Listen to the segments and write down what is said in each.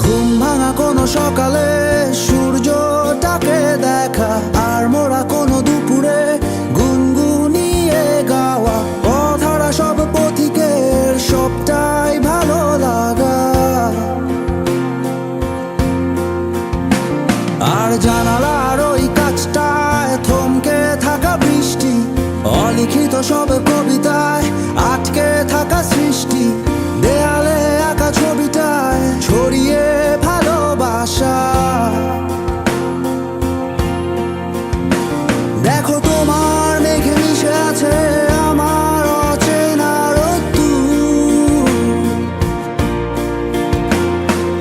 ঘুম ভাঙা কোনো সকালে সূর্যটাকে দেখা, আর মোরা কোনো দুপুরে গুনগুনিয়ে গাওয়া অধরা সব পথিকের সবটাই ভালো লাগা। আর জানালার ওই কাছটায় থমকে থাকা বৃষ্টি, অলিখিত সব কবিতায় আটকে থাকা সৃষ্টি, দেয়ালে আঁকা ছবিটায় ছড়িয়ে ভালোবাসা। দেখো তোমার মেঘে মিশে আছে আমার অচেনা রোদ্দুর,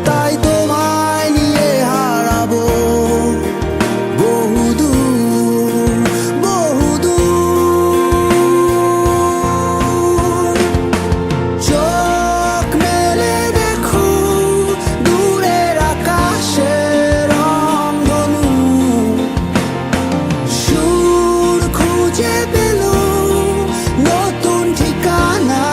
তাই তোমায় নিয়ে হারাবো বহুদূর বহুদূর। চোখ মেলে দেখো দূরের আকাশের রংধনু, সুর খুঁজে পেল নতুন ঠিকানা।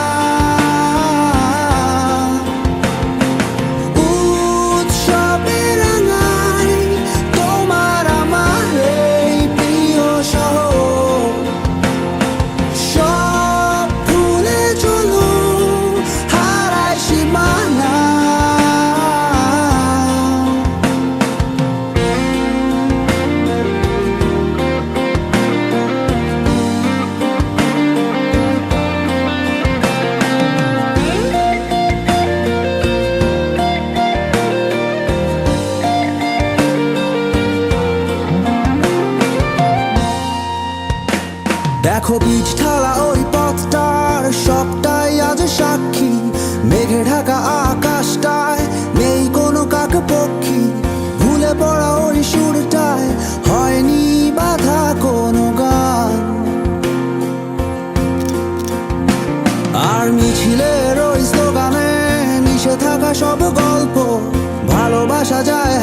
উৎসবে রাঙায় তোমার আমার এই প্রিয় শহর, সব ভুলে চলো হারায় সীমানা। দেখো বীজ ঢালা ওই পথটার সবটাই আজ সাক্ষী, মেঘে ঢাকা আকাশটায় নেই কোনো কাক পক্ষী, ভুলে পড়া ওই সুরটায় হয়নি বাধা কোনো গান। আর মিছিলের ওই স্লোগানে মিশে থাকা সব গল্প, ভালোবাসা যায়